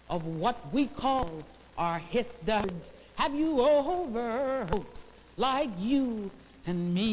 of what we call our history. Have you over hopes like you and me?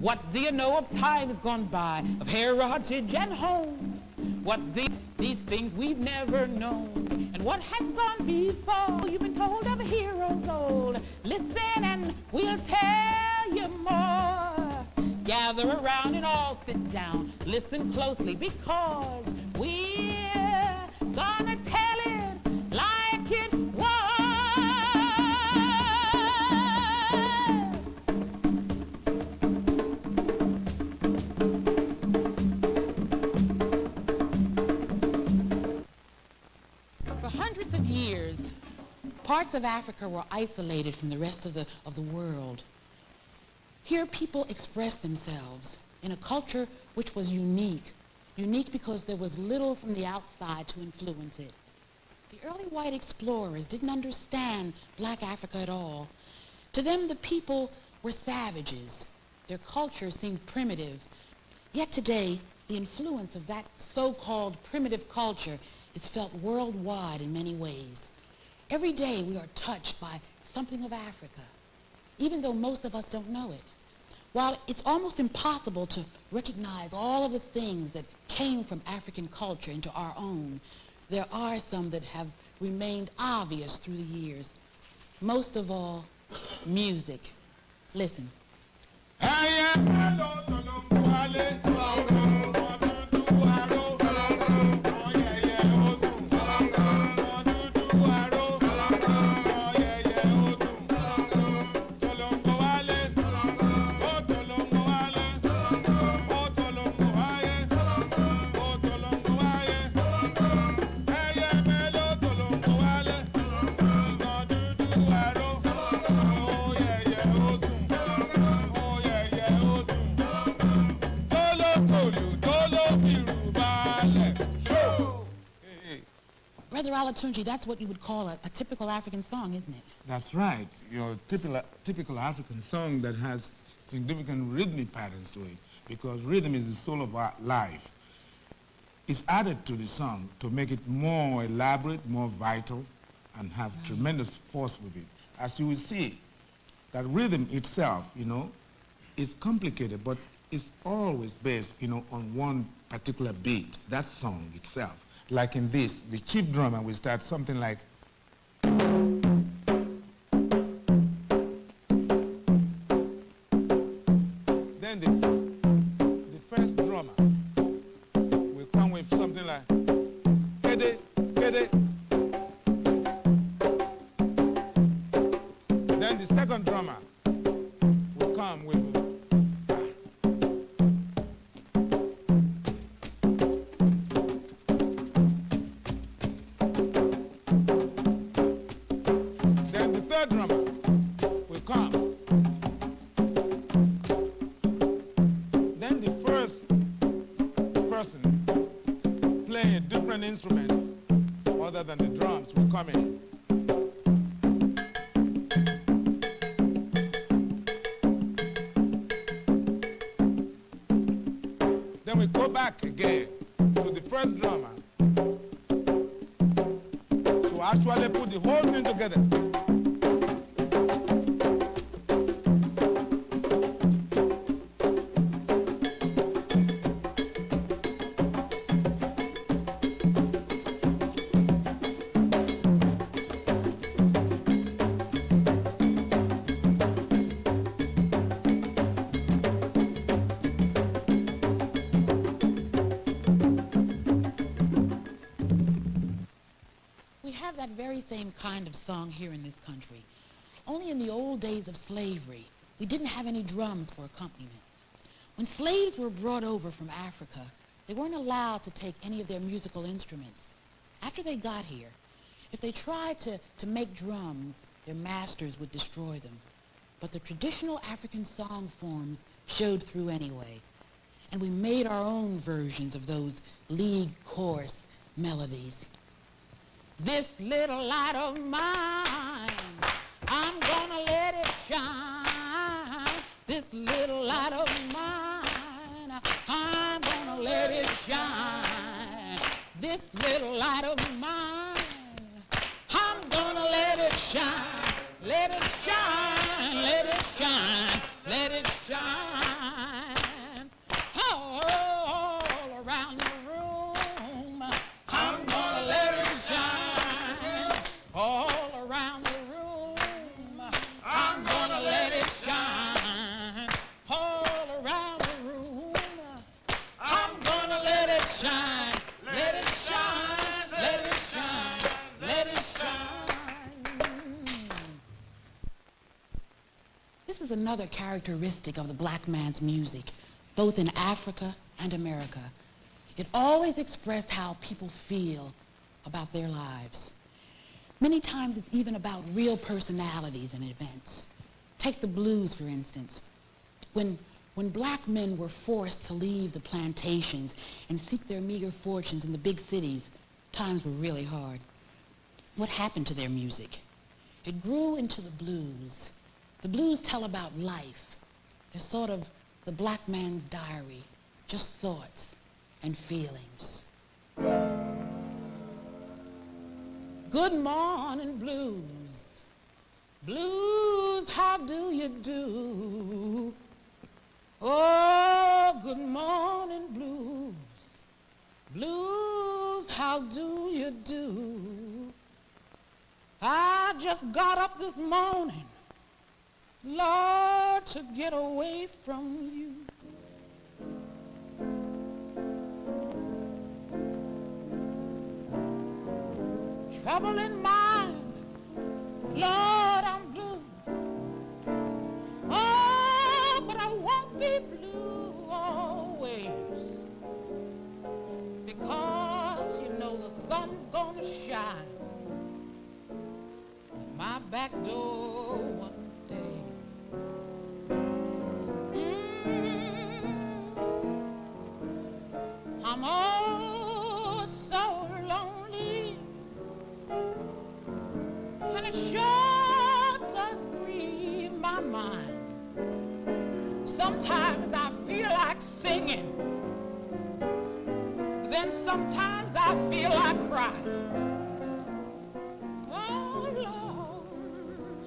What do you know of times gone by, of heritage and home? What do these things we've never known? And what has gone before? You've been told of heroes old. Listen and we'll tell you more. Gather around and all sit down. Listen closely because we're gonna tell it like it was. For hundreds of years, parts of Africa were isolated from the rest of the world. Here people expressed themselves in a culture which was unique because there was little from the outside to influence it. The early white explorers didn't understand black Africa at all. To them, the people were savages. Their culture seemed primitive. Yet today, the influence of that so-called primitive culture is felt worldwide in many ways. Every day we are touched by something of Africa, even though most of us don't know it. While it's almost impossible to recognize all of the things that came from African culture into our own, there are some that have remained obvious through the years. Most of all, music. Listen. Brother Olatunji, that's what you would call a typical African song, isn't it? That's right. Your typical African song that has significant rhythmic patterns to it, because rhythm is the soul of our life. It's added to the song to make it more elaborate, more vital, and have tremendous force with it. As you will see, that rhythm itself, is complicated, but it's always based, on one particular beat, that song itself. Like in this, the chief drummer will start something like. Then the first drummer will come with something like. Kede, kede. Then the second drummer will come with. Drummer will come. Then the first person playing a different instrument other than the drums will come in. Then we go back again to the first drummer to actually put the whole thing together. That very same kind of song here in this country. Only in the old days of slavery, we didn't have any drums for accompaniment. When slaves were brought over from Africa, they weren't allowed to take any of their musical instruments. After they got here, if they tried to make drums, their masters would destroy them. But the traditional African song forms showed through anyway. And we made our own versions of those lead chorus melodies. This little light of mine, I'm gonna let it shine. This little light of mine, I'm gonna let it shine. This little light of mine, I'm gonna let it shine. Let it shine, let it shine, let it shine. All around the room, I'm gonna let it shine. All around the room, I'm gonna let it shine. All around the room, I'm gonna let it shine. Let it shine, let it shine, let it shine. This is another characteristic of the black man's music, both in Africa and America. It always expressed how people feel about their lives. Many times it's even about real personalities and events. Take the blues, for instance. When black men were forced to leave the plantations and seek their meager fortunes in the big cities, times were really hard. What happened to their music? It grew into the blues. The blues tell about life. They're sort of the black man's diary, just thoughts and feelings. Good morning, blues. Blues, how do you do? Oh, good morning, blues. Blues, how do you do? I just got up this morning, Lord, to get away from you. Trouble in mind, Lord, I'm blue. Oh, but I won't be blue always, because you know the sun's gonna shine at my back door one day. I'm oh so lonely, and it sure does grieve my mind. Sometimes I feel like singing, then sometimes I feel like crying. Oh, Lord,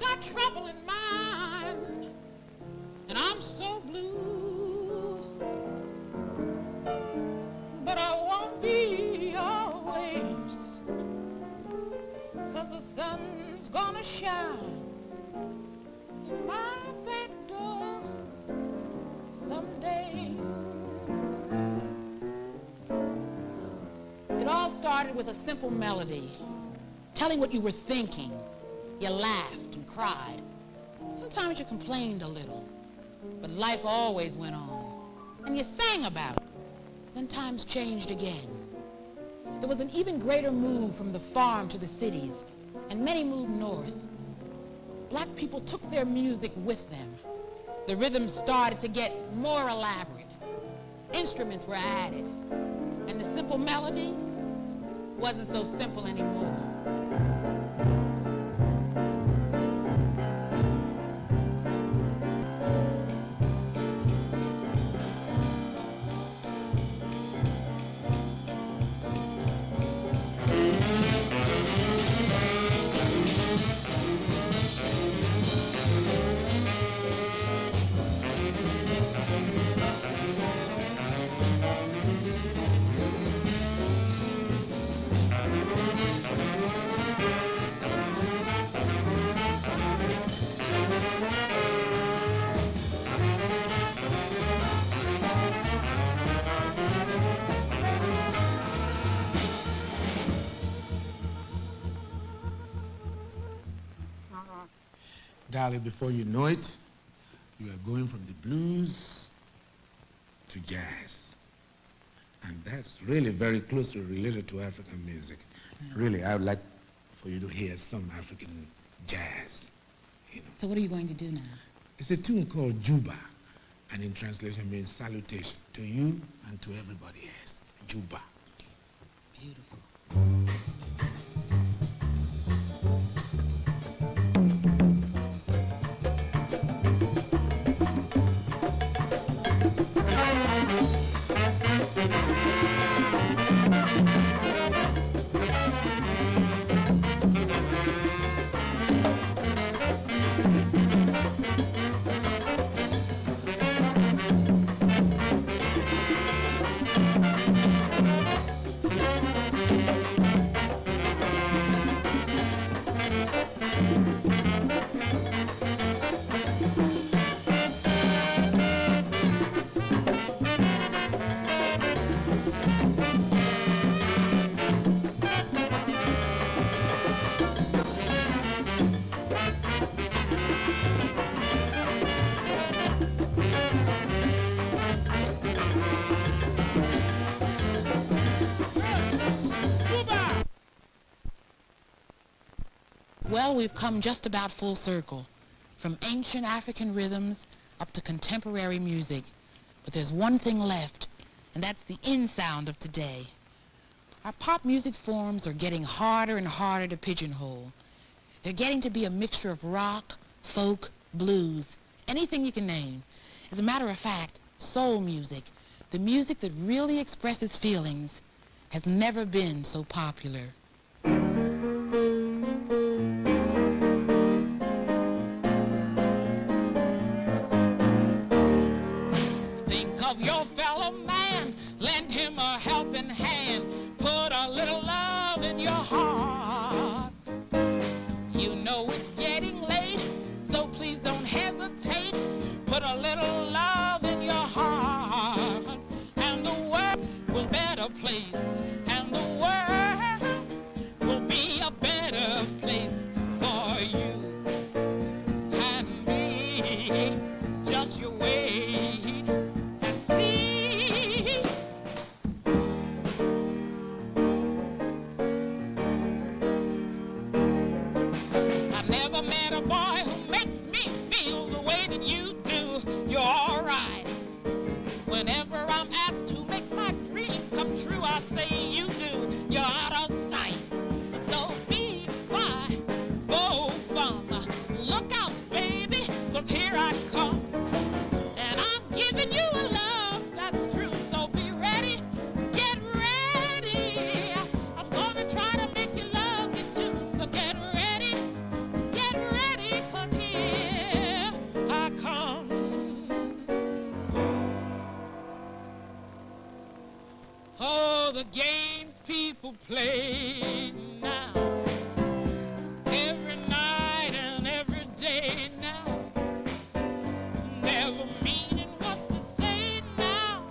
got trouble in mind, and I'm so blue, but I won't be always, 'cause the sun's gonna shine in my back door someday. It all started with a simple melody, telling what you were thinking. You laughed and cried. Sometimes you complained a little, but life always went on, and you sang about it. Then times changed again. There was an even greater move from the farm to the cities, and many moved north. Black people took their music with them. The rhythms started to get more elaborate. Instruments were added, and the simple melody wasn't so simple anymore. Darling, before you know it, you are going from the blues to jazz. And that's really very closely related to African music. Really, I would like for you to hear some African jazz. You know. So what are you going to do now? It's a tune called Juba, and in translation means salutation to you and to everybody else. Juba. Beautiful. Well, we've come just about full circle, from ancient African rhythms up to contemporary music. But there's one thing left, and that's the in sound of today. Our pop music forms are getting harder and harder to pigeonhole. They're getting to be a mixture of rock, folk, blues, anything you can name. As a matter of fact, soul music, the music that really expresses feelings, has never been so popular. Think of your fellow man, lend him a helping hand, put a little love in your heart. You know it's getting late, so please don't hesitate, put a little love in your heart, and the world will be a better place, and the world will be a better place for you and me. Just you wait and see. I never met a boy who makes me feel the way that you do. You're all right. Whenever I'm asked who makes my dreams come true, I say you do. You're out of sight. So be quiet, go fun. Look out, baby, 'cause here I come. And I'm giving you a love that's true. So be ready, get ready. I'm gonna try to make you love me too. So get ready, 'cause here I come. Oh, the games people play now, every night and every day now, never meaning what to say now.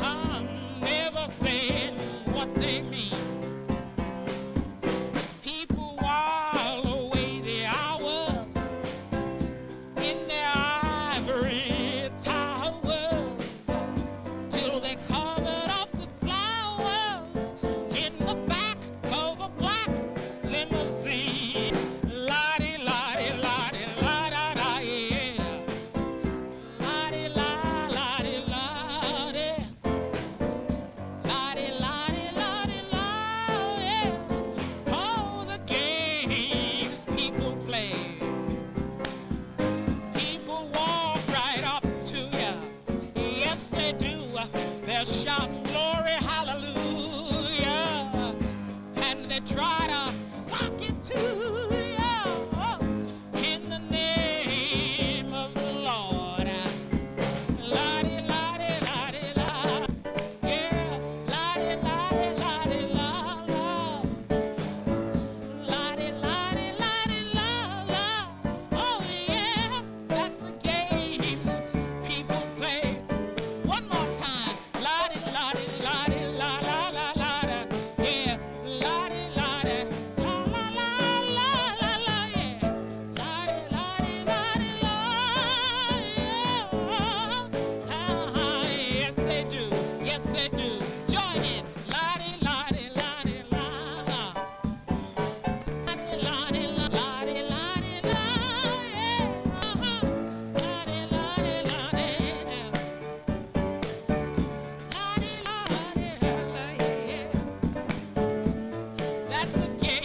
I'm never saying what they mean. People while away the hours in their ivory towers till they covered up with flowers in the back of a black limousine. La-di, la-di, la-di, la-da-da, yeah. La-di, la, la-di, la-di. La-di, la-di, la-di, la, yeah. Oh, the games people play. People walk right up to you. Yes, they do. They're shouting glory, hallelujah. And they try to sock it to you in the name of the Lord. La-di, la-di, la-di, la. Yeah, la-di, la-di, la-di, la, la. La-di, la-di, la-di, la, la. Oh, yeah, that's the games people play. One more time. La-di, la-di, la-di, la, la, la, la, da. Yeah, la-di, la-di, la, la, la, la, la, la, yeah. La-di, la-di, la-di, la, yeah. Yes, they do. Yes, they do. Join in. La-di, la-di, la-di, la, la. La-di, la-di, la, la-di, la-di, la, yeah. La-di, la-di, la-di, yeah. La-di, la-di, la, la, yeah. That's the game.